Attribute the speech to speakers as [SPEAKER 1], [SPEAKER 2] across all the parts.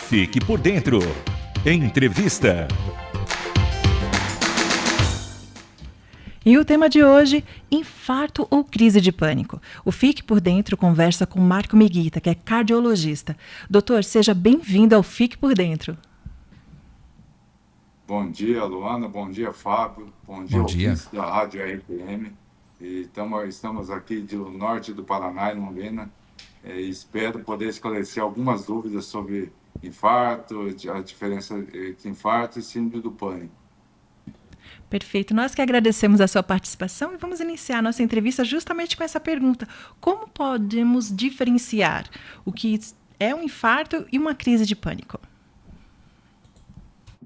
[SPEAKER 1] Fique por dentro. Entrevista.
[SPEAKER 2] E o tema de hoje, infarto ou crise de pânico. O Fique por Dentro conversa com Marco Miguita, que é cardiologista. Doutor, seja bem-vindo ao Fique por Dentro.
[SPEAKER 3] Bom dia, Luana. Bom dia, Fábio. Bom dia, ouvintes da Rádio RPM. E estamos aqui do norte do Paraná, em Londrina. Espero poder esclarecer algumas dúvidas sobre infarto, a diferença entre infarto e síndrome do pânico.
[SPEAKER 2] Perfeito. Nós que agradecemos a sua participação e vamos iniciar a nossa entrevista justamente com essa pergunta. Como podemos diferenciar o que é um infarto e uma crise de pânico?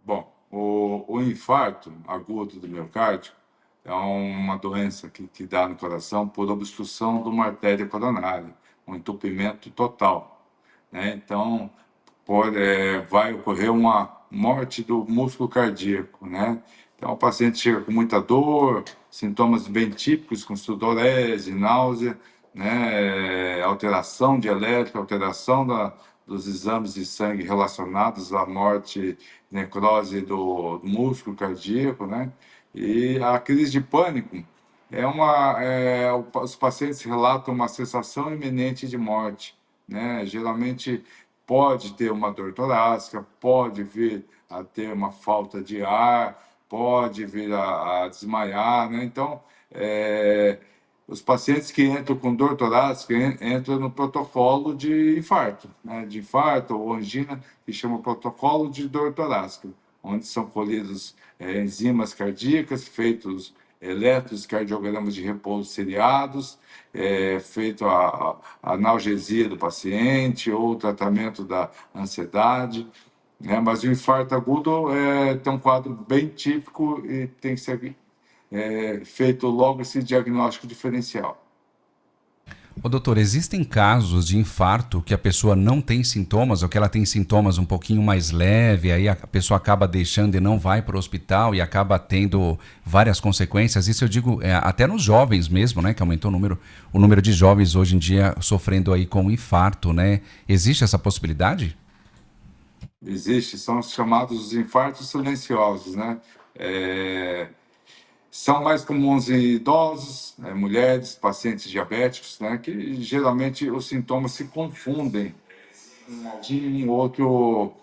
[SPEAKER 3] Bom, o infarto agudo do miocárdio é uma doença que dá no coração por obstrução de uma artéria coronária, um entupimento total, né? Então, vai ocorrer uma morte do músculo cardíaco, né? Então, o paciente chega com muita dor, sintomas bem típicos, com sudorese, náusea, né? Alteração de elétrica, alteração dos exames de sangue relacionados à morte, necrose do músculo cardíaco, né? E a crise de pânico os pacientes relatam uma sensação iminente de morte, né? Geralmente pode ter uma dor torácica, pode vir a ter uma falta de ar, pode vir a desmaiar, né? Então, os pacientes que entram com dor torácica entram no protocolo de infarto, né? De infarto ou angina, que chama protocolo de dor torácica, onde são colhidos enzimas cardíacas, feitos eletrocardiogramas de repouso seriados, feito a analgesia do paciente ou o tratamento da ansiedade, né? Mas o infarto agudo tem um quadro bem típico e tem que ser feito logo esse diagnóstico diferencial.
[SPEAKER 4] Ô, doutor, existem casos de infarto que a pessoa não tem sintomas ou que ela tem sintomas um pouquinho mais leve, aí a pessoa acaba deixando e não vai para o hospital e acaba tendo várias consequências? Isso eu digo até nos jovens mesmo, né? Que aumentou o número de jovens hoje em dia sofrendo aí com infarto, né? Existe essa possibilidade?
[SPEAKER 3] Existe, são os chamados infartos silenciosos, né? São mais comuns em idosos, mulheres, pacientes diabéticos, né, que geralmente os sintomas se confundem de um outro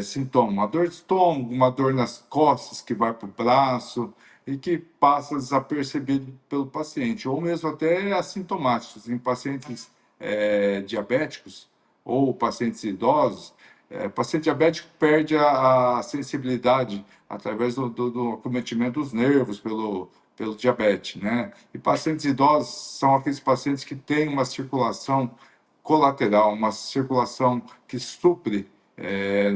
[SPEAKER 3] sintoma. Uma dor de estômago, uma dor nas costas que vai para o braço e que passa desapercebido pelo paciente, ou mesmo até assintomáticos. Em pacientes diabéticos ou pacientes idosos, paciente diabético perde a sensibilidade através do acometimento dos nervos pelo diabetes, né? E pacientes idosos são aqueles pacientes que têm uma circulação colateral, uma circulação que supre,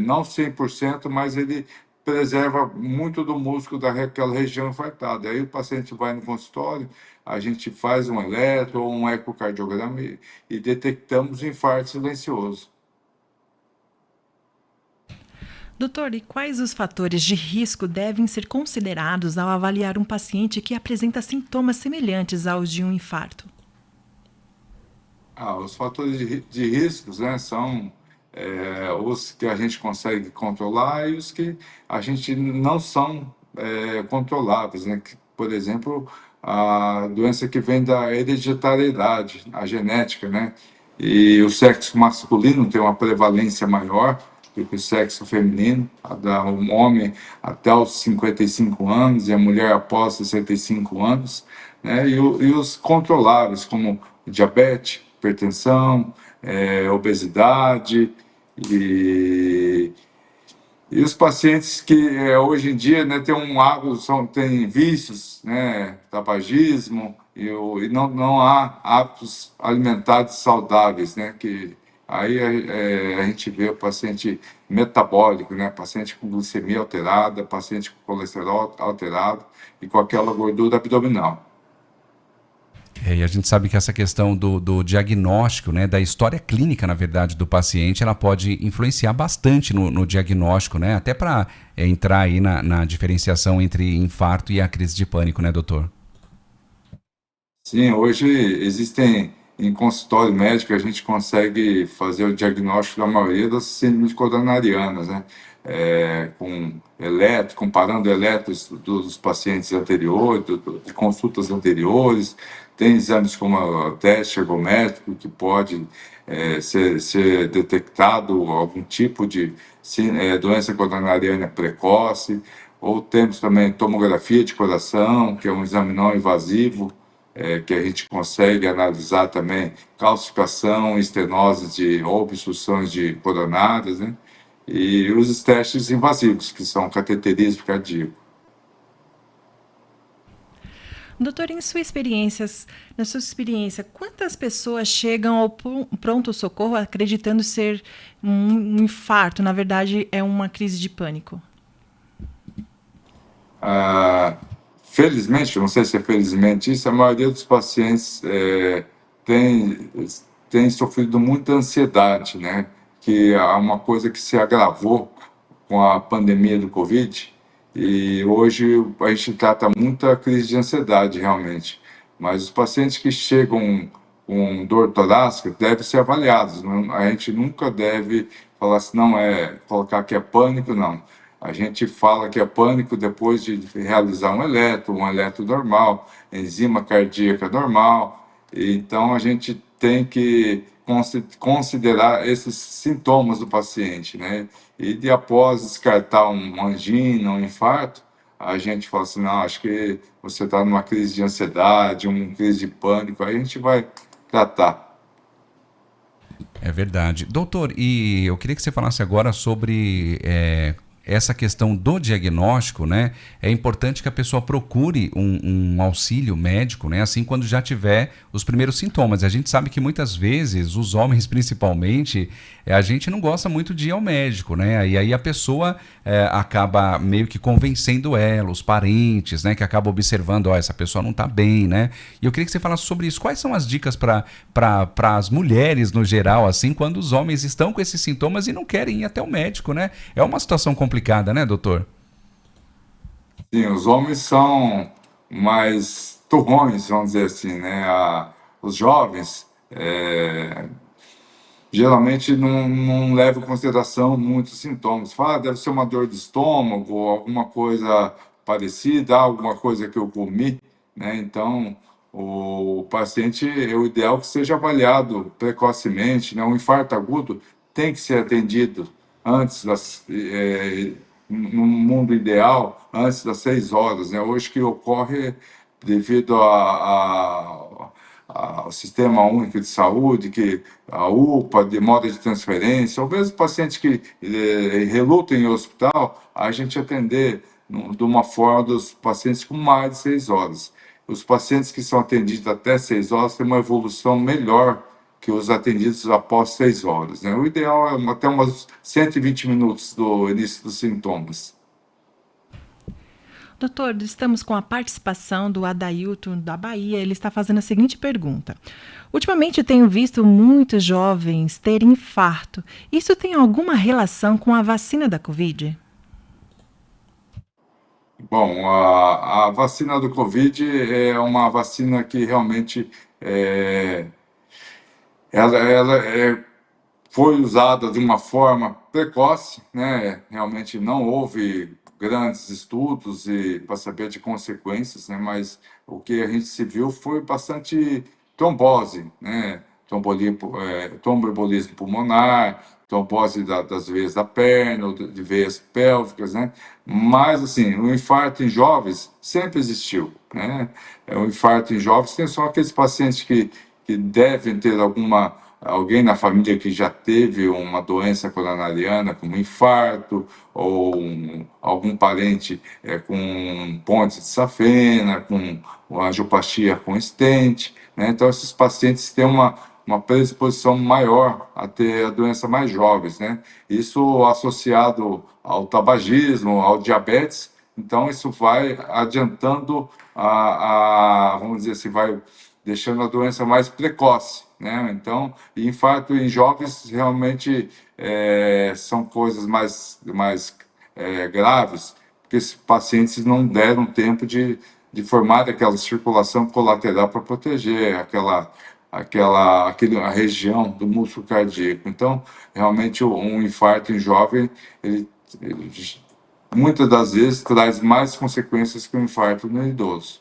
[SPEAKER 3] não 100%, mas ele preserva muito do músculo daquela região infartada. Aí o paciente vai no consultório, a gente faz um eletro ou um ecocardiograma e detectamos o infarto silencioso.
[SPEAKER 2] Doutor, e quais os fatores de risco devem ser considerados ao avaliar um paciente que apresenta sintomas semelhantes aos de um infarto?
[SPEAKER 3] Os fatores de riscos, né, são os que a gente consegue controlar e os que a gente não são controláveis, né? Por exemplo, a doença que vem da hereditariedade, a genética, né? E o sexo masculino tem uma prevalência maior do que o sexo feminino, um homem até os 55 anos e a mulher após 65 anos, né? E os controláveis, como diabetes, hipertensão, obesidade e os pacientes que hoje em dia, né, têm vícios, né, tabagismo e não há hábitos alimentares saudáveis, né, que aí a gente vê o paciente metabólico, né, paciente com glicemia alterada, paciente com colesterol alterado e com aquela gordura abdominal.
[SPEAKER 4] E a gente sabe que essa questão do diagnóstico, né, da história clínica, na verdade, do paciente, ela pode influenciar bastante no diagnóstico, né, até para entrar aí na diferenciação entre infarto e a crise de pânico, né, doutor?
[SPEAKER 3] Sim, hoje existem em consultório médico, a gente consegue fazer o diagnóstico da maioria das síndromes coronarianas, né? Com eletro, comparando eletros dos pacientes anteriores, de consultas anteriores. Tem exames como o teste ergométrico, que pode ser detectado algum tipo de doença coronariana precoce, ou temos também tomografia de coração, que é um exame não invasivo, que a gente consegue analisar também calcificação, estenose ou obstruções de coronárias, né? E os testes invasivos, que são cateterismo cardíaco.
[SPEAKER 2] Doutor, na sua experiência, quantas pessoas chegam ao pronto-socorro acreditando ser um infarto? Na verdade, é uma crise de pânico.
[SPEAKER 3] Felizmente, não sei se é felizmente isso, a maioria dos pacientes tem sofrido muita ansiedade, né? Que é uma coisa que se agravou com a pandemia do Covid, e hoje a gente trata muita crise de ansiedade, realmente. Mas os pacientes que chegam com dor torácica devem ser avaliados. A gente nunca deve falar assim, não, colocar que é pânico, não. A gente fala que é pânico depois de realizar um eletro normal, enzima cardíaca normal. Então, a gente tem que considerar esses sintomas do paciente, né? E após descartar uma angina, um infarto, a gente fala assim, não, acho que você está numa crise de ansiedade, uma crise de pânico, aí a gente vai tratar.
[SPEAKER 4] É verdade. Doutor, e eu queria que você falasse agora sobre essa questão do diagnóstico, né? É importante que a pessoa procure um auxílio médico, né? Assim, quando já tiver os primeiros sintomas. A gente sabe que muitas vezes, os homens principalmente, a gente não gosta muito de ir ao médico, né? E aí a pessoa acaba meio que convencendo ela, os parentes, né? Que acabam observando, ó, essa pessoa não está bem, né? E eu queria que você falasse sobre isso. Quais são as dicas para as mulheres no geral, assim, quando os homens estão com esses sintomas e não querem ir até o médico, né? É uma situação complicada, né, doutor?
[SPEAKER 3] Sim, os homens são mais turrões, vamos dizer assim, né? Os jovens geralmente não levam em consideração muitos sintomas. Fala, deve ser uma dor de estômago, alguma coisa parecida, alguma coisa que eu comi, né? Então, o paciente, é o ideal que seja avaliado precocemente, né? Um infarto agudo tem que ser atendido antes no mundo ideal, antes das 6 horas, né? Hoje que ocorre devido ao Sistema Único de Saúde, que a UPA demora de transferência, ou mesmo pacientes que relutam em hospital, a gente atender de uma forma dos pacientes com mais de 6 horas. Os pacientes que são atendidos até 6 horas têm uma evolução melhor que os atendidos após 6 horas, né? O ideal é até umas 120 minutos do início dos sintomas.
[SPEAKER 2] Doutor, estamos com a participação do Adailton da Bahia. Ele está fazendo a seguinte pergunta. Ultimamente tenho visto muitos jovens terem infarto. Isso tem alguma relação com a vacina da Covid?
[SPEAKER 3] Bom, a vacina do Covid é uma vacina que realmente foi usada de uma forma precoce, né? Realmente não houve grandes estudos para saber de consequências, né? Mas o que a gente se viu foi bastante trombose, né? Tromboembolismo pulmonar, trombose das veias da perna, ou de veias pélvicas, né? Mas, assim, o infarto em jovens sempre existiu, né? O infarto em jovens tem só aqueles pacientes que devem ter alguém na família que já teve uma doença coronariana, como infarto, ou algum parente com ponte de safena, com angioplastia com stent, né? Então, esses pacientes têm uma predisposição maior a ter a doença mais jovens, né? Isso associado ao tabagismo, ao diabetes, então isso vai adiantando vamos dizer assim, vai deixando a doença mais precoce, né? Então, infarto em jovens realmente são coisas mais graves, porque esses pacientes não deram tempo de formar aquela circulação colateral para proteger aquela a região do músculo cardíaco. Então, realmente, um infarto em jovem, ele muitas das vezes traz mais consequências que um infarto no idoso.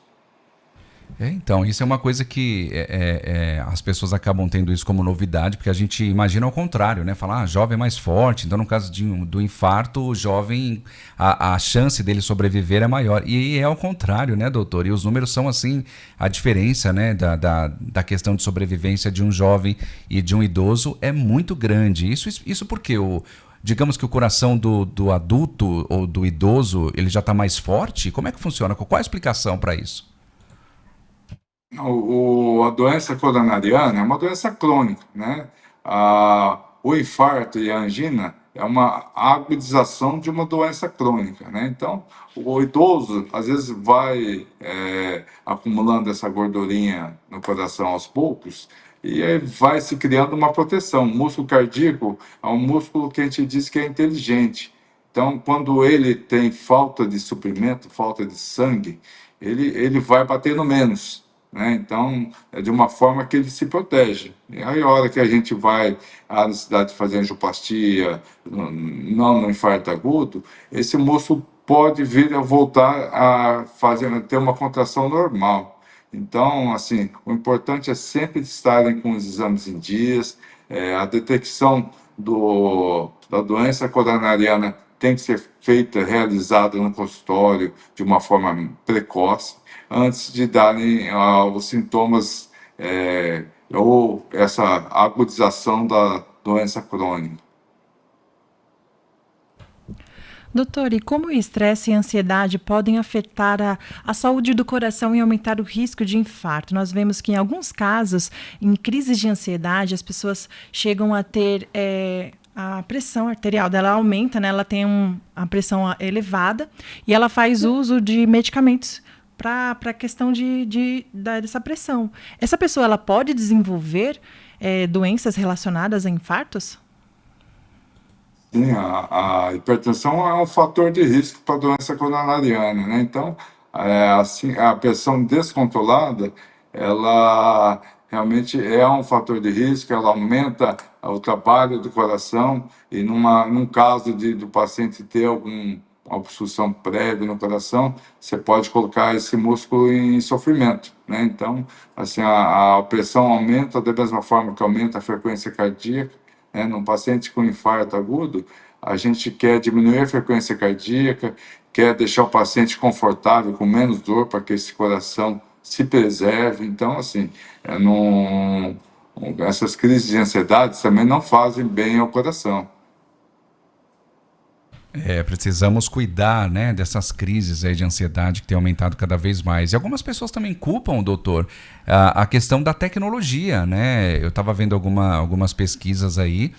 [SPEAKER 4] Então, isso é uma coisa que as pessoas acabam tendo isso como novidade, porque a gente imagina ao contrário, né? Falar, jovem é mais forte, então no caso do infarto, o jovem, a chance dele sobreviver é maior. E é ao contrário, né, doutor? E os números são assim, a diferença, né, da questão de sobrevivência de um jovem e de um idoso é muito grande. Isso porque digamos que o coração do adulto ou do idoso, ele já está mais forte? Como é que funciona? Qual a explicação para isso?
[SPEAKER 3] A doença coronariana é uma doença crônica, né? O infarto e a angina é uma agudização de uma doença crônica, né? Então, o idoso, às vezes, vai acumulando essa gordurinha no coração aos poucos e aí vai se criando uma proteção. O músculo cardíaco é um músculo que a gente diz que é inteligente. Então, quando ele tem falta de suprimento, falta de sangue, ele vai batendo menos, né? Então, é de uma forma que ele se protege. E aí, a hora que a gente vai à necessidade de fazer angioplastia, não no infarto agudo, esse músculo pode vir a voltar a ter uma contração normal. Então, assim, o importante é sempre estarem com os exames em dias, a detecção da doença coronariana tem que ser feita, realizada no consultório de uma forma precoce, antes de darem os sintomas ou essa agudização da doença crônica.
[SPEAKER 2] Doutor, e como o estresse e a ansiedade podem afetar a saúde do coração e aumentar o risco de infarto? Nós vemos que, em alguns casos, em crises de ansiedade, as pessoas chegam a ter a pressão arterial dela aumenta, né? Ela tem a pressão elevada e ela faz uso de medicamentos para a questão dessa pressão. Essa pessoa ela pode desenvolver doenças relacionadas a infartos?
[SPEAKER 3] Sim, a hipertensão é um fator de risco para a doença coronariana, né? Então, assim, a pressão descontrolada, ela realmente é um fator de risco, ela aumenta o trabalho do coração e num caso do paciente ter alguma obstrução prévia no coração, você pode colocar esse músculo em sofrimento, né? Então, assim, a pressão aumenta da mesma forma que aumenta a frequência cardíaca. Num paciente com infarto agudo, a gente quer diminuir a frequência cardíaca, quer deixar o paciente confortável, com menos dor, para que esse coração se preserve. Então, assim, essas crises de ansiedade também não fazem bem ao coração.
[SPEAKER 4] Precisamos cuidar, né, dessas crises aí de ansiedade que tem aumentado cada vez mais. E algumas pessoas também culpam, doutor, a questão da tecnologia, né? Eu estava vendo algumas pesquisas aí,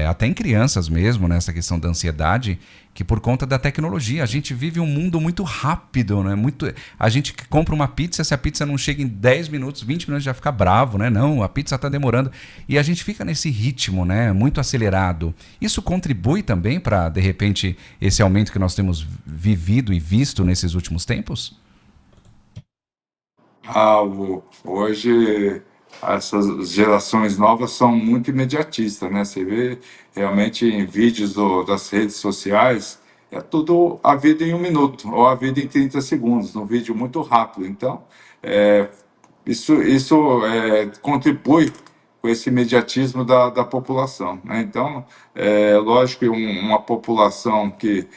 [SPEAKER 4] até em crianças mesmo, né, essa questão da ansiedade, que por conta da tecnologia, a gente vive um mundo muito rápido, né? A gente compra uma pizza, se a pizza não chega em 10 minutos, 20 minutos já fica bravo, né? Não, a pizza está demorando. E a gente fica nesse ritmo, né, muito acelerado. Isso contribui também para, de repente, esse aumento que nós temos vivido e visto nesses últimos tempos?
[SPEAKER 3] Hoje essas gerações novas são muito imediatistas, né? Você vê realmente em vídeos das redes sociais, é tudo a vida em 1 minuto, ou a vida em 30 segundos, num vídeo muito rápido. Então, isso contribui com esse imediatismo da população, né? Então, lógico que uma população que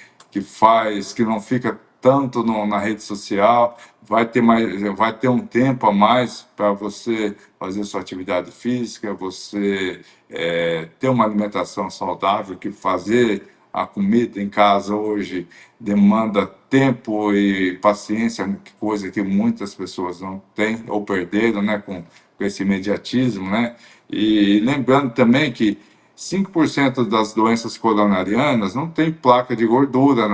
[SPEAKER 3] não fica tanto na rede social, vai ter um tempo a mais para você fazer sua atividade física, você ter uma alimentação saudável, que fazer a comida em casa hoje demanda tempo e paciência, coisa que muitas pessoas não têm ou perderam, né, com esse imediatismo, né? E lembrando também que 5% das doenças coronarianas não tem placa de gordura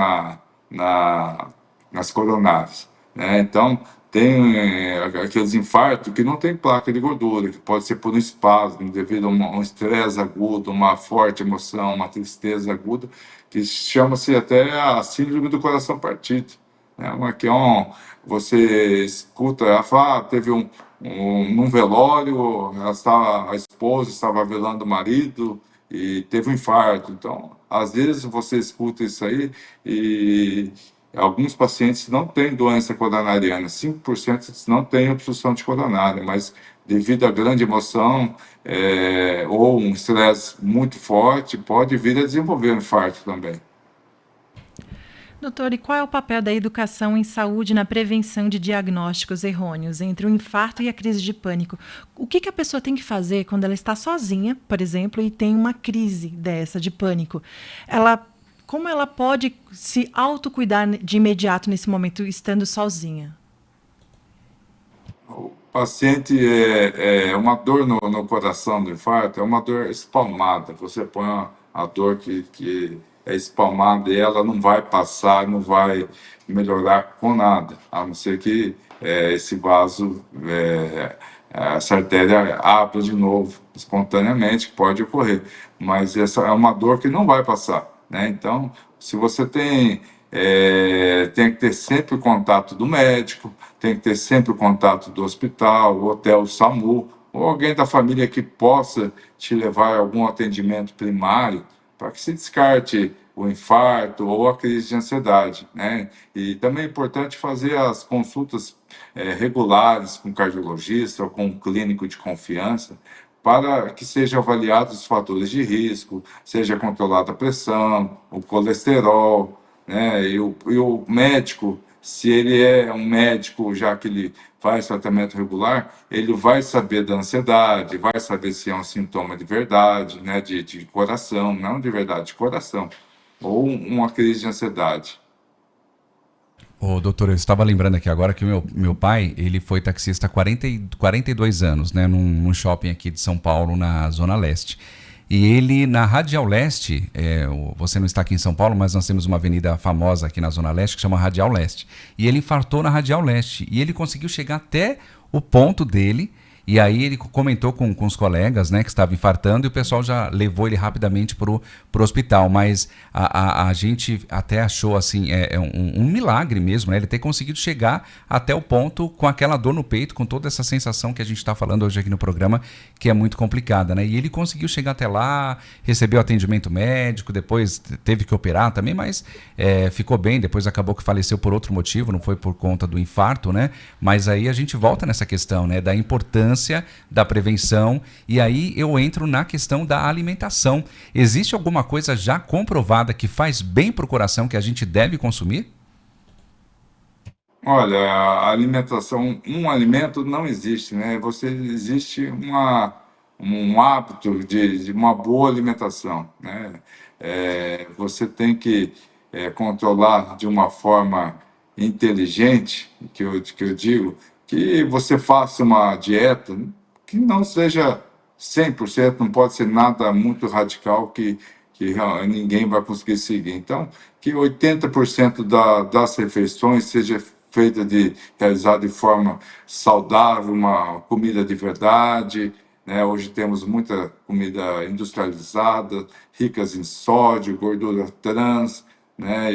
[SPEAKER 3] nas coronárias, né? Então, tem aqueles infartos que não tem placa de gordura, que pode ser por um espasmo, devido a um estresse agudo, uma forte emoção, uma tristeza aguda, que chama-se até a síndrome do coração partido, né? Você escuta, ela fala, teve num velório, a esposa estava velando o marido e teve um infarto. Então, às vezes você escuta isso aí e alguns pacientes não têm doença coronariana, 5% não têm obstrução de coronária, mas devido à grande emoção ou um estresse muito forte, pode vir a desenvolver um infarto também.
[SPEAKER 2] Doutor, e qual é o papel da educação em saúde na prevenção de diagnósticos errôneos entre o infarto e a crise de pânico? O que a pessoa tem que fazer quando ela está sozinha, por exemplo, e tem uma crise dessa de pânico? Como ela pode se autocuidar de imediato nesse momento, estando sozinha?
[SPEAKER 3] O paciente é uma dor no coração do infarto, é uma dor espalmada. Você põe a dor que é espalmada e ela não vai passar, não vai melhorar com nada, a não ser que esse vaso, essa artéria abra de novo, espontaneamente, que pode ocorrer. Mas essa é uma dor que não vai passar, né? Então, se você tem que ter sempre o contato do médico, tem que ter sempre o contato do hospital, hotel, SAMU, ou alguém da família que possa te levar a algum atendimento primário para que se descarte o infarto ou a crise de ansiedade, né? E também é importante fazer as consultas regulares com cardiologista ou com um clínico de confiança para que sejam avaliados os fatores de risco, seja controlada a pressão, o colesterol, né? E o médico, se ele é um médico, já que ele faz tratamento regular, ele vai saber da ansiedade, vai saber se é um sintoma de verdade, né? De coração, não de verdade, de coração, ou uma crise de ansiedade.
[SPEAKER 4] Ô, doutor, eu estava lembrando aqui agora que o meu pai, ele foi taxista há 42 anos, né, num shopping aqui de São Paulo, na Zona Leste. E ele, na Radial Leste, você não está aqui em São Paulo, mas nós temos uma avenida famosa aqui na Zona Leste que chama Radial Leste. E ele infartou na Radial Leste. E ele conseguiu chegar até o ponto dele. E aí ele comentou com os colegas, né, que estavam infartando, e o pessoal já levou ele rapidamente pro hospital. Mas a gente até achou assim, um milagre mesmo, né, ele ter conseguido chegar até o ponto com aquela dor no peito, com toda essa sensação que a gente está falando hoje aqui no programa, que é muito complicada, né? E ele conseguiu chegar até lá, recebeu atendimento médico, depois teve que operar também, mas ficou bem, depois acabou que faleceu por outro motivo, não foi por conta do infarto, né? Mas aí a gente volta nessa questão, né, da importância da prevenção, e aí eu entro na questão da alimentação. Existe alguma coisa já comprovada que faz bem para o coração que a gente deve consumir?
[SPEAKER 3] Olha, a alimentação, um alimento não existe, né? Existe um hábito de uma boa alimentação, né? Você tem que controlar de uma forma inteligente, que eu digo, que você faça uma dieta que não seja 100%, não pode ser nada muito radical que ninguém vai conseguir seguir. Então, que 80% das refeições seja realizada de forma saudável, uma comida de verdade, né? Hoje temos muita comida industrializada, ricas em sódio, gordura trans, né?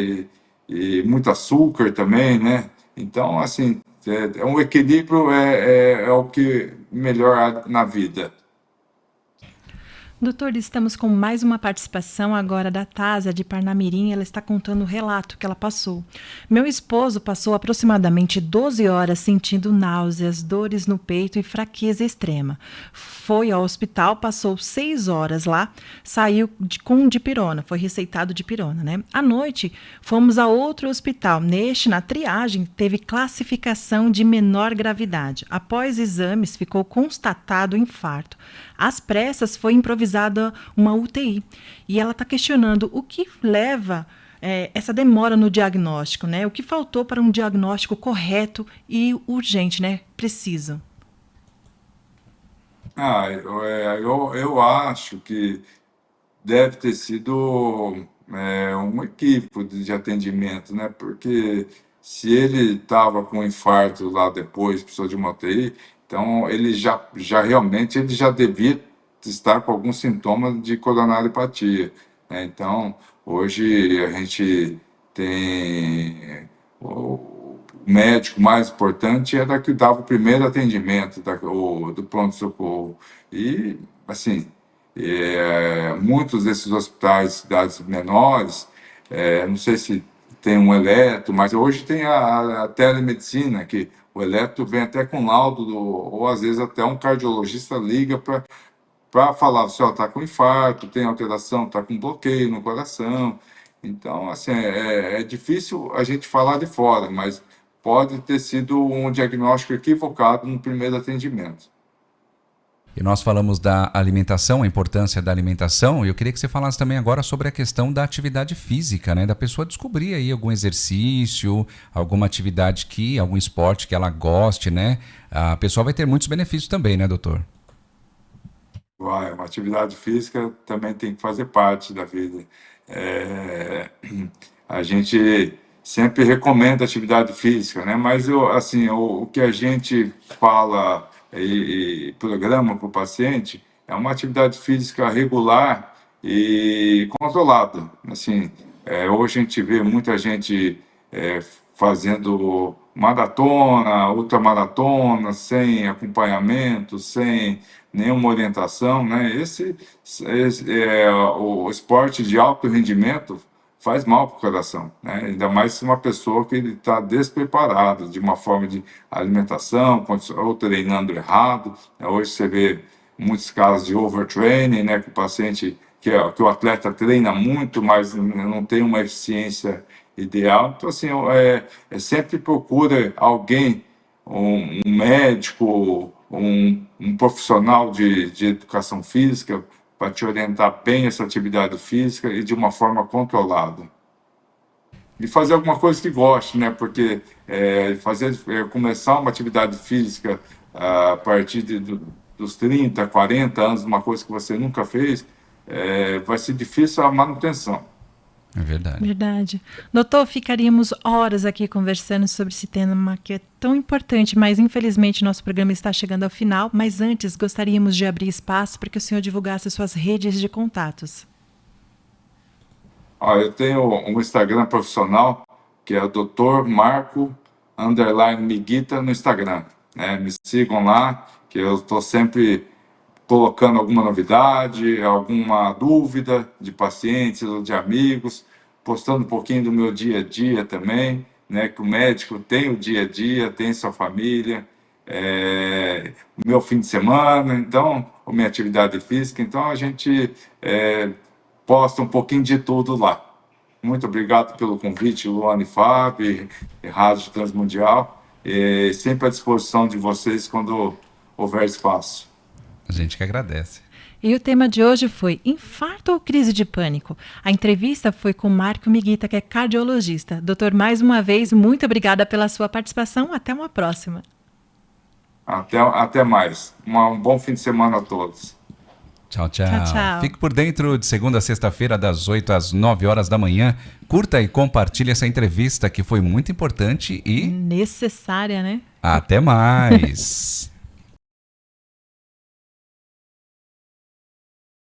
[SPEAKER 3] E muito açúcar também, né? Então, assim, um equilíbrio é o que melhor há na vida.
[SPEAKER 2] Doutor, estamos com mais uma participação agora da Tásia de Parnamirim. Ela está contando o relato que ela passou. Meu esposo passou aproximadamente 12 horas sentindo náuseas, dores no peito e fraqueza extrema. Foi ao hospital, passou 6 horas lá, saiu com dipirona, foi receitado dipirona, né? À noite, fomos a outro hospital. Na triagem, teve classificação de menor gravidade. Após exames, ficou constatado infarto. Às pressas, foi improvisada uma UTI. E ela está questionando o que leva essa demora no diagnóstico, né? O que faltou para um diagnóstico correto e urgente, né? Preciso.
[SPEAKER 3] Eu acho que deve ter sido um equívoco de atendimento, né? Porque se ele estava com infarto lá depois, precisou de uma UTI, então ele já realmente ele já devia estar com algum sintoma de coronariopatia, né? Então, hoje a gente tem médico mais importante era que dava o primeiro atendimento do pronto-socorro. E, assim, muitos desses hospitais, cidades menores, não sei se tem um eletro, mas hoje tem a telemedicina, que o eletro vem até com laudo, ou às vezes até um cardiologista liga para falar, você está com infarto, tem alteração, está com bloqueio no coração. Então, assim, é difícil a gente falar de fora, mas pode ter sido um diagnóstico equivocado no primeiro atendimento.
[SPEAKER 4] E nós falamos da alimentação, a importância da alimentação, e eu queria que você falasse também agora sobre a questão da atividade física, né? Da pessoa descobrir aí algum exercício, alguma atividade algum esporte que ela goste, né? A pessoa vai ter muitos benefícios também, né, doutor?
[SPEAKER 3] Uma atividade física também tem que fazer parte da vida. A gente sempre recomenda atividade física, né? Mas o que a gente fala e programa para o paciente é uma atividade física regular e controlada. Assim, hoje a gente vê muita gente fazendo maratona, ultramaratona, sem acompanhamento, sem nenhuma orientação, né? O esporte de alto rendimento faz mal para o coração, né? Ainda mais se uma pessoa que está despreparada de uma forma de alimentação, ou treinando errado, né? Hoje você vê muitos casos de overtraining, né? Que o paciente, que o atleta treina muito, mas não tem uma eficiência ideal. Então, assim, sempre procura alguém, um médico, um profissional de educação física para te orientar bem essa atividade física e de uma forma controlada. E fazer alguma coisa que goste, né? Porque começar uma atividade física a partir dos 30, 40 anos, uma coisa que você nunca fez, vai ser difícil a manutenção.
[SPEAKER 4] É verdade.
[SPEAKER 2] Verdade. Doutor, ficaríamos horas aqui conversando sobre esse tema que é tão importante, mas infelizmente nosso programa está chegando ao final. Mas antes, gostaríamos de abrir espaço para que o senhor divulgasse suas redes de contatos.
[SPEAKER 3] Eu tenho um Instagram profissional, que é o Dr. Marco _Miguita no Instagram, né? Me sigam lá, que eu estou sempre colocando alguma novidade, alguma dúvida de pacientes ou de amigos, postando um pouquinho do meu dia a dia também, né? Que o médico tem o dia a dia, tem sua família, o meu fim de semana, então, a minha atividade física, então a gente posta um pouquinho de tudo lá. Muito obrigado pelo convite, Luana e Fábio, e Rádio Transmundial, sempre à disposição de vocês quando houver espaço.
[SPEAKER 4] A gente que agradece.
[SPEAKER 2] E o tema de hoje foi infarto ou crise de pânico? A entrevista foi com Marco Miguita, que é cardiologista. Doutor, mais uma vez, muito obrigada pela sua participação. Até uma próxima.
[SPEAKER 3] Até mais. Um bom fim de semana a todos.
[SPEAKER 4] Tchau, tchau.
[SPEAKER 2] Tchau, tchau.
[SPEAKER 4] Fique por dentro de segunda a sexta-feira, das 8 às 9 horas da manhã. Curta e compartilhe essa entrevista que foi muito importante e
[SPEAKER 2] necessária, né?
[SPEAKER 4] até mais.